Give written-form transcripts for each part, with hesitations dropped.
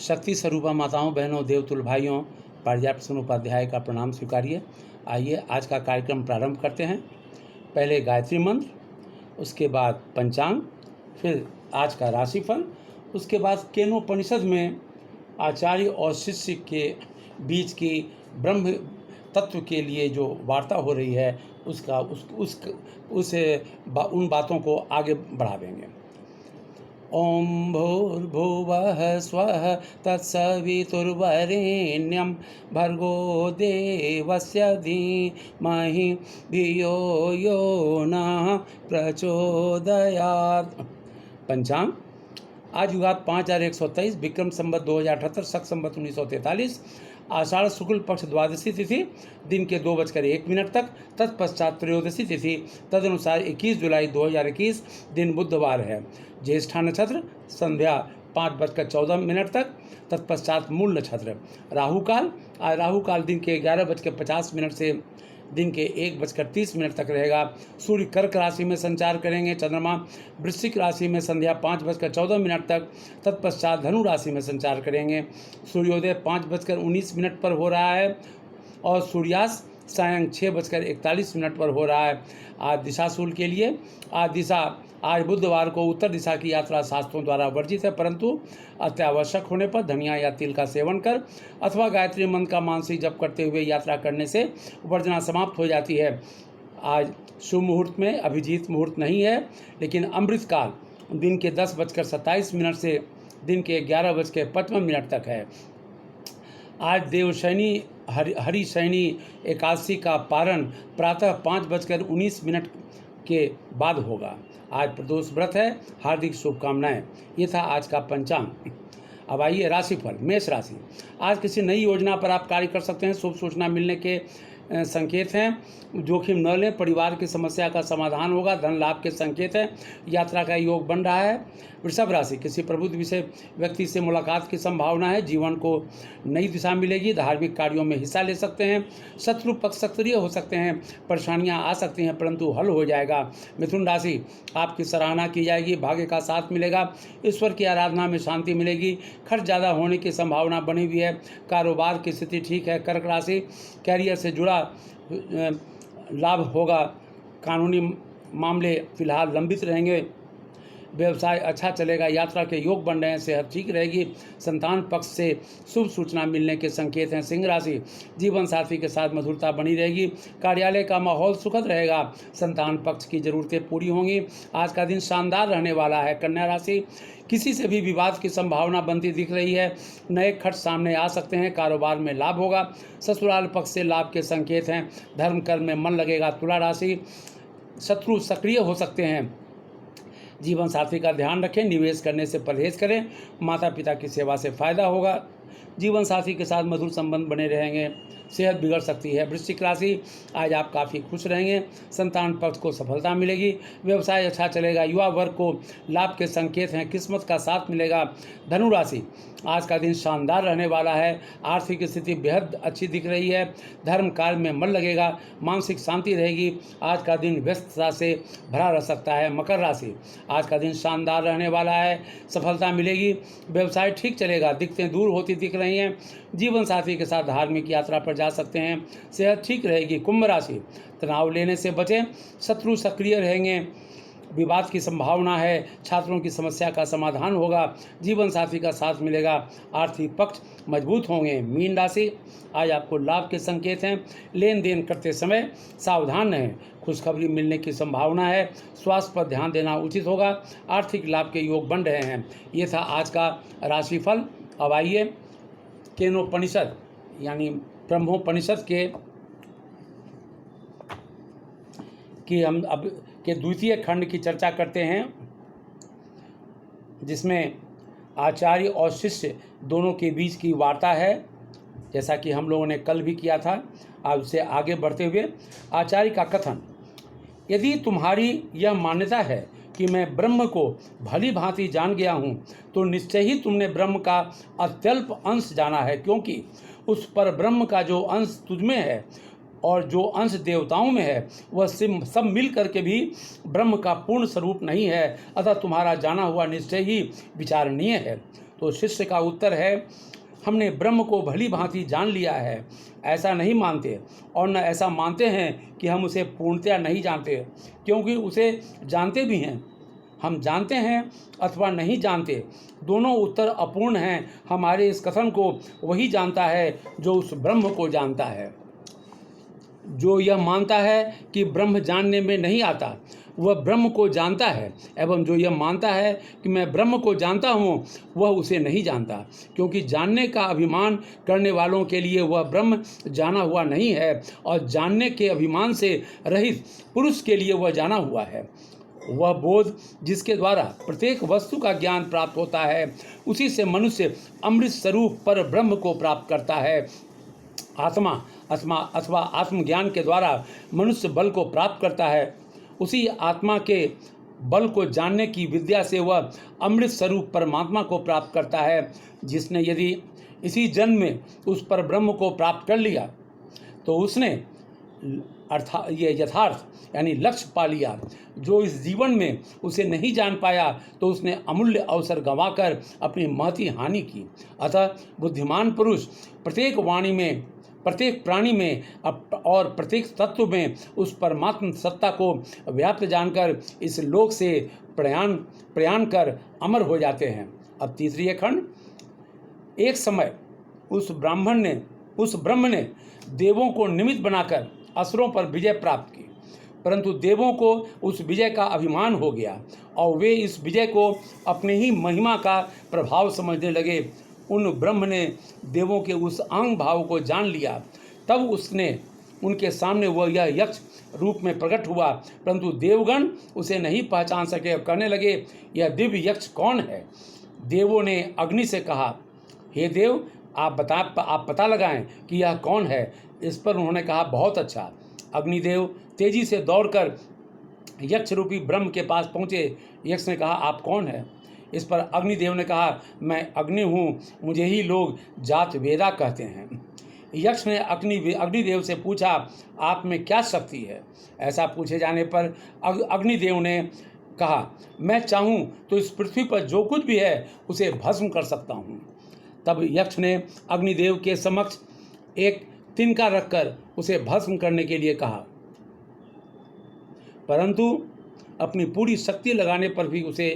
शक्ति स्वरूपा माताओं, बहनों, देवतुल्य भाइयों, पारिजात प्रसन्न उपाध्याय का प्रणाम स्वीकारिए। आइए आज का कार्यक्रम प्रारंभ करते हैं। पहले गायत्री मंत्र, उसके बाद पंचांग, फिर आज का राशिफल, उसके बाद केनोपनिषद में आचार्य और शिष्य के बीच की ब्रह्म तत्व के लिए जो वार्ता हो रही है उसका उन बातों को आगे बढ़ावेंगे। ओम भूर्भुवः स्वः तत्सवितुर्वरेण्यं भर्गो देवस्य धीमहि धियो यो नः प्रचोदयात्। पंचांग आज युगात 5123, विक्रम संवत 2078, शक संवत 1943, आषाढ़ शुक्ल पक्ष द्वादशी तिथि दिन के 2:01 तक, तत्पश्चात त्रयोदशी तिथि तदनुसार 21 जुलाई 2021 दिन बुधवार है। ज्येष्ठा नक्षत्र संध्या 5:14 तक, तत्पश्चात मूल नक्षत्र। राहुकाल आज राहुकाल दिन के 11:50 से दिन के 1:30 तक रहेगा। सूर्य कर्क राशि में संचार करेंगे। चंद्रमा वृश्चिक राशि में संध्या 5:14 तक, तत्पश्चात धनु राशि में संचार करेंगे। सूर्योदय 5:19 पर हो रहा है और सूर्यास्त सायं 6:41 पर हो रहा है। आज दिशाशूल के लिए आज बुधवार को उत्तर दिशा की यात्रा शास्त्रों द्वारा वर्जित है, परंतु अत्यावश्यक होने पर धनिया या तिल का सेवन कर अथवा गायत्री मंत्र का मानसिक जप करते हुए यात्रा करने से वर्जना समाप्त हो जाती है। आज शुभ मुहूर्त में अभिजीत मुहूर्त नहीं है, लेकिन अमृत काल दिन के 10:27 से दिन के 11:55 तक है। आज देवशयनी हरिशयनी एकादशी का पारण प्रातः 5:19 के बाद होगा। आज प्रदोष व्रत है। हार्दिक शुभकामनाएं। ये था आज का पंचांग। अब आइए राशिफल। मेष राशि, आज किसी नई योजना पर आप कार्य कर सकते हैं। शुभ सूचना मिलने के संकेत हैं। जोखिम न लें। परिवार की समस्या का समाधान होगा। धन लाभ के संकेत हैं। यात्रा का योग बन रहा है। वृषभ राशि, किसी प्रबुद्ध विषय व्यक्ति से मुलाकात की संभावना है। जीवन को नई दिशा मिलेगी। धार्मिक कार्यों में हिस्सा ले सकते हैं। शत्रु पक्ष सक्रिय हो सकते हैं। परेशानियां आ सकती हैं, परंतु हल हो जाएगा। मिथुन राशि, आपकी सराहना की जाएगी। भाग्य का साथ मिलेगा। ईश्वर की आराधना में शांति मिलेगी। खर्च ज़्यादा होने की संभावना बनी हुई है। कारोबार की स्थिति ठीक है। कर्क राशि, कैरियर से जुड़ा लाभ होगा। कानूनी मामले फिलहाल लंबित रहेंगे। व्यवसाय अच्छा चलेगा। यात्रा के योग बन रहे हैं। सेहत ठीक रहेगी। संतान पक्ष से शुभ सूचना मिलने के संकेत हैं। सिंह राशि, जीवन साथी के साथ मधुरता बनी रहेगी। कार्यालय का माहौल सुखद रहेगा। संतान पक्ष की जरूरतें पूरी होंगी। आज का दिन शानदार रहने वाला है। कन्या राशि, किसी से भी विवाद की संभावना बनती दिख रही है। नए खर्च सामने आ सकते हैं। कारोबार में लाभ होगा। ससुराल पक्ष से लाभ के संकेत हैं। धर्म कर्म में मन लगेगा। तुला राशि, शत्रु सक्रिय हो सकते हैं। जीवन साथी का ध्यान रखें। निवेश करने से परहेज करें। माता पिता की सेवा से फायदा होगा। जीवन साथी के साथ मधुर संबंध बने रहेंगे। सेहत बिगड़ सकती है। वृश्चिक राशि, आज आप काफ़ी खुश रहेंगे। संतान पक्ष को सफलता मिलेगी। व्यवसाय अच्छा चलेगा। युवा वर्ग को लाभ के संकेत हैं। किस्मत का साथ मिलेगा। धनु राशि, आज का दिन शानदार रहने वाला है। आर्थिक स्थिति बेहद अच्छी दिख रही है। धर्म कार्य में मन लगेगा। मानसिक शांति रहेगी। आज का दिन व्यस्तता से भरा रह सकता है। मकर राशि, आज का दिन शानदार रहने वाला है। सफलता मिलेगी। व्यवसाय ठीक चलेगा। दिक्कतें दूर होती दिख रही हैं। जीवन साथी के साथ धार्मिक यात्रा पर जा सकते हैं। सेहत ठीक रहेगी। कुंभ राशि, तनाव लेने से बचें। शत्रु सक्रिय रहेंगे। विवाद की संभावना है। छात्रों की समस्या का समाधान होगा। जीवन साथी का साथ मिलेगा। आर्थिक पक्ष मजबूत होंगे। मीन राशि, आज आपको लाभ के संकेत हैं। लेन देन करते समय सावधान रहें। खुशखबरी मिलने की संभावना है। स्वास्थ्य पर ध्यान देना उचित होगा। आर्थिक लाभ के योग बन रहे हैं। ये था आज का राशिफल। अब आइए केनोपनिषद यानी ब्रह्मोपनिषद कि हम अब के द्वितीय खंड की चर्चा करते हैं, जिसमें आचार्य और शिष्य दोनों के बीच की वार्ता है, जैसा कि हम लोगों ने कल भी किया था। अब उससे आगे बढ़ते हुए आचार्य का कथन, यदि तुम्हारी यह मान्यता है कि मैं ब्रह्म को भली भांति जान गया हूँ, तो निश्चय ही तुमने ब्रह्म का अत्यल्प अंश जाना है, क्योंकि उस पर ब्रह्म का जो अंश तुझमें है और जो अंश देवताओं में है वह सब मिल करके भी ब्रह्म का पूर्ण स्वरूप नहीं है। अतः तुम्हारा जाना हुआ निश्चय ही विचारणीय है। तो शिष्य का उत्तर है, हमने ब्रह्म को भली भांति जान लिया है, ऐसा नहीं मानते, और न ऐसा मानते हैं कि हम उसे पूर्णतया नहीं जानते, क्योंकि उसे जानते भी हैं। हम जानते हैं अथवा नहीं जानते, दोनों उत्तर अपूर्ण हैं। हमारे इस कथन को वही जानता है जो उस ब्रह्म को जानता है। जो यह मानता है कि ब्रह्म जानने में नहीं आता, वह ब्रह्म को जानता है, एवं जो यह मानता है कि मैं ब्रह्म को जानता हूँ, वह उसे नहीं जानता, क्योंकि जानने का अभिमान करने वालों के लिए वह ब्रह्म जाना हुआ नहीं है, और जानने के अभिमान से रहित पुरुष के लिए वह जाना हुआ है। वह बोध जिसके द्वारा प्रत्येक वस्तु का ज्ञान प्राप्त होता है, उसी से मनुष्य अमृत स्वरूप पर ब्रह्म को प्राप्त करता है। आत्मा अथवा आत्मज्ञान के द्वारा मनुष्य बल को प्राप्त करता है। उसी आत्मा के बल को जानने की विद्या से वह अमृत स्वरूप परमात्मा को प्राप्त करता है, जिसने यदि इसी जन्म में उस पर ब्रह्म को प्राप्त कर लिया, तो उसने ये यथार्थ यानी लक्ष्य पा लिया। जो इस जीवन में उसे नहीं जान पाया, तो उसने अमूल्य अवसर गंवाकर अपनी महती हानि की। अतः बुद्धिमान पुरुष प्रत्येक वाणी में, प्रत्येक प्राणी में और प्रत्येक तत्व में उस परमात्म सत्ता को व्याप्त जानकर इस लोक से प्रयाण कर अमर हो जाते हैं। अब तीसरी खंड। एक समय उस ब्रह्म ने देवों को निमित्त बनाकर असुरों पर विजय प्राप्त की, परंतु देवों को उस विजय का अभिमान हो गया और वे इस विजय को अपनी ही महिमा का प्रभाव समझने लगे। उन ब्रह्म ने देवों के उस अंग भाव को जान लिया। तब उसने उनके सामने वह यह यक्ष रूप में प्रकट हुआ, परंतु देवगण उसे नहीं पहचान सके और कहने लगे, यह दिव्य यक्ष कौन है? देवों ने अग्नि से कहा, हे देव, आप पता लगाएं कि यह कौन है। इस पर उन्होंने कहा, बहुत अच्छा। अग्निदेव तेजी से दौड़कर यक्ष रूपी ब्रह्म के पास पहुँचे। यक्ष ने कहा, आप कौन है? इस पर अग्निदेव ने कहा, मैं अग्नि हूँ, मुझे ही लोग जात वेदा कहते हैं। यक्ष ने अग्निदेव से पूछा, आप में क्या शक्ति है? ऐसा पूछे जाने पर अग्निदेव ने कहा, मैं चाहूँ तो इस पृथ्वी पर जो कुछ भी है उसे भस्म कर सकता हूँ। तब यक्ष ने अग्निदेव के समक्ष एक तिनका रखकर उसे भस्म करने के लिए कहा, परंतु अपनी पूरी शक्ति लगाने पर भी उसे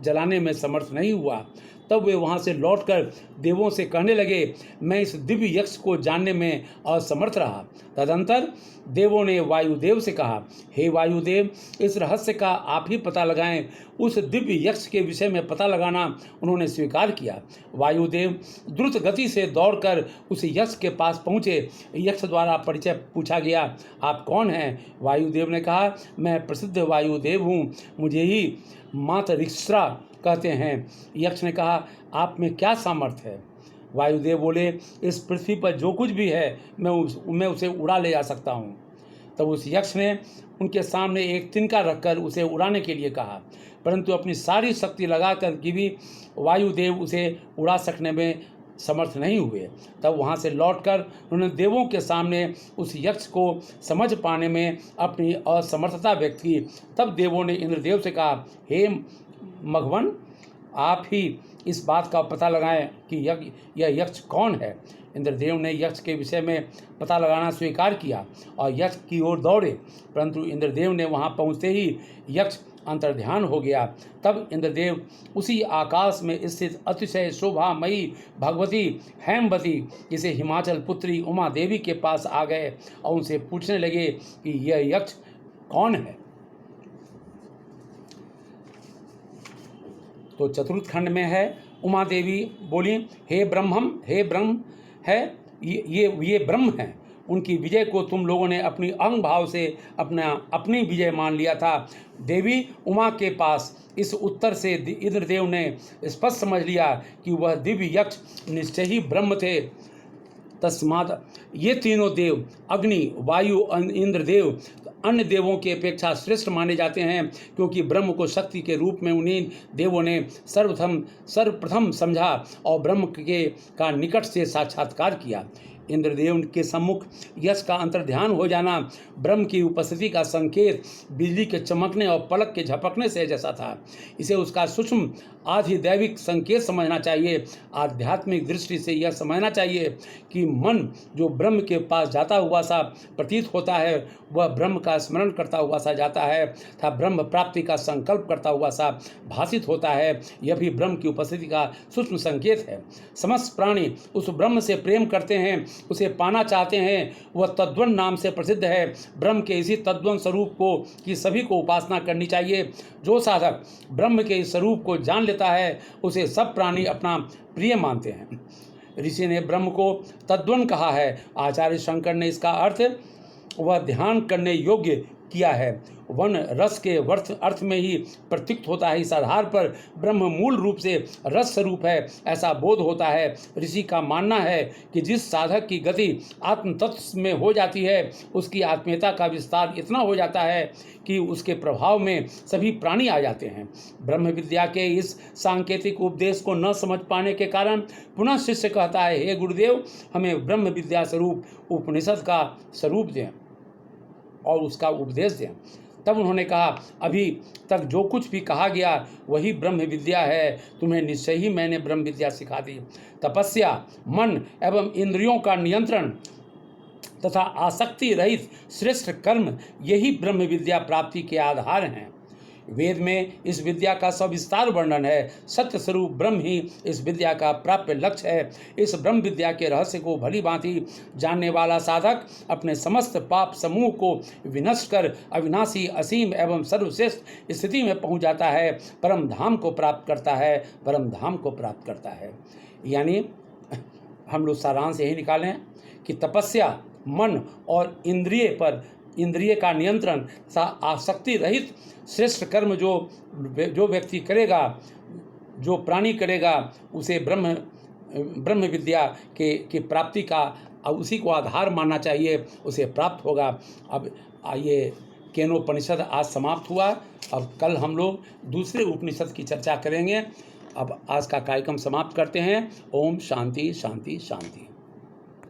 जलाने में समर्थ नहीं हुआ। तब वे वहाँ से लौटकर देवों से कहने लगे, मैं इस दिव्य यक्ष को जानने में असमर्थ रहा। तदंतर देवों ने वायुदेव से कहा, हे वायुदेव, इस रहस्य का आप ही पता लगाएं। उस दिव्य यक्ष के विषय में पता लगाना उन्होंने स्वीकार किया। वायुदेव द्रुत गति से दौड़कर उस यक्ष के पास पहुँचे। यक्ष द्वारा परिचय पूछा गया, आप कौन हैं? वायुदेव ने कहा, मैं प्रसिद्ध वायुदेव हूँ, मुझे ही मातरिश्रा कहते हैं। यक्ष ने कहा, आप में क्या सामर्थ्य है? वायुदेव बोले, इस पृथ्वी पर जो कुछ भी है मैं उसे उड़ा ले जा सकता हूँ। तब उस यक्ष ने उनके सामने एक तिनका रखकर उसे उड़ाने के लिए कहा, परंतु अपनी सारी शक्ति लगाकर भी वायुदेव उसे उड़ा सकने में समर्थ नहीं हुए। तब वहाँ से लौटकर उन्होंने देवों के सामने उस यक्ष को समझ पाने में अपनी असमर्थता व्यक्त की। तब देवों ने इंद्रदेव से कहा, हे मघवन, आप ही इस बात का पता लगाएं कि यह यक्ष कौन है। इंद्रदेव ने यक्ष के विषय में पता लगाना स्वीकार किया और यक्ष की ओर दौड़े, परंतु इंद्रदेव ने वहां पहुंचते ही यक्ष अंतर्ध्यान हो गया। तब इंद्रदेव उसी आकाश में स्थित अतिशय शोभामयी भगवती हेमवती, जिसे हिमाचल पुत्री उमा देवी के पास आ गए और उनसे पूछने लगे कि यह यक्ष कौन है। तो चतुर्थ खंड में है, उमा देवी बोली, हे ब्रह्म है, ये ब्रह्म हैं। उनकी विजय को तुम लोगों ने अपनी अंग भाव से अपनी विजय मान लिया था। देवी उमा के पास इस उत्तर से इंद्रदेव ने स्पष्ट समझ लिया कि वह दिव्य यक्ष निश्चय ही ब्रह्म थे। तस्मात् ये तीनों देव, अग्नि, वायु, इंद्रदेव, अन्य देवों की अपेक्षा श्रेष्ठ माने जाते हैं, क्योंकि ब्रह्म को शक्ति के रूप में उन्हीं देवों ने सर्वप्रथम समझा और ब्रह्म का निकट से साक्षात्कार किया। इंद्रदेव के सम्मुख यश का अंतर्ध्यान हो जाना ब्रह्म की उपस्थिति का संकेत बिजली के चमकने और पलक के झपकने से जैसा था। इसे उसका सूक्ष्म आधिदैविक संकेत समझना चाहिए। आध्यात्मिक दृष्टि से यह समझना चाहिए कि मन जो ब्रह्म के पास जाता हुआ सा प्रतीत होता है, वह ब्रह्म का स्मरण करता हुआ सा जाता है तथा ब्रह्म प्राप्ति का संकल्प करता हुआ सा भासित होता है। यह भी ब्रह्म की उपस्थिति का सूक्ष्म संकेत है। समस्त प्राणी उस ब्रह्म से प्रेम करते हैं, उसे पाना चाहते हैं। वह तद्वन नाम से प्रसिद्ध है। ब्रह्म के इसी तद्वन स्वरूप को की सभी को उपासना करनी चाहिए। जो साधक ब्रह्म के इस स्वरूप को जान लेता है, उसे सब प्राणी अपना प्रिय मानते हैं। ऋषि ने ब्रह्म को तद्वन कहा है। आचार्य शंकर ने इसका अर्थ वह ध्यान करने योग्य किया है। वन रस के अर्थ में ही प्रतीत होता है। इस आधार पर ब्रह्म मूल रूप से रस स्वरूप है, ऐसा बोध होता है। ऋषि का मानना है कि जिस साधक की गति आत्म तत्व में हो जाती है, उसकी आत्मीयता का विस्तार इतना हो जाता है कि उसके प्रभाव में सभी प्राणी आ जाते हैं। ब्रह्म विद्या के इस सांकेतिक उपदेश को न समझ पाने के कारण पुनः शिष्य कहता है, हे गुरुदेव, हमें ब्रह्म विद्या स्वरूप उपनिषद का स्वरूप दें और उसका उपदेश दें। तब उन्होंने कहा, अभी तक जो कुछ भी कहा गया वही ब्रह्म विद्या है। तुम्हें निश्चय ही मैंने ब्रह्म विद्या सिखा दी। तपस्या, मन एवं इंद्रियों का नियंत्रण तथा आसक्ति रहित श्रेष्ठ कर्म, यही ब्रह्म विद्या प्राप्ति के आधार हैं। वेद में इस विद्या का सविस्तार वर्णन है। सत्य स्वरूप ब्रह्म ही इस विद्या का प्राप्य लक्ष्य है। इस ब्रह्म विद्या के रहस्य को भली भांति जानने वाला साधक अपने समस्त पाप समूह को विनष्ट कर अविनाशी, असीम एवं सर्वश्रेष्ठ स्थिति में पहुंच जाता है, परम धाम को प्राप्त करता है, परम धाम को प्राप्त करता है। यानी हम लोग सारांश यही निकालें कि तपस्या, मन और इंद्रिय का नियंत्रण तथा आसक्ति रहित श्रेष्ठ कर्म जो व्यक्ति करेगा, जो प्राणी करेगा, उसे ब्रह्म विद्या के प्राप्ति का उसी को आधार मानना चाहिए, उसे प्राप्त होगा। अब ये केनोपनिषद आज समाप्त हुआ। अब कल हम लोग दूसरे उपनिषद की चर्चा करेंगे। अब आज का कार्यक्रम समाप्त करते हैं। ओम शांति शांति शांति।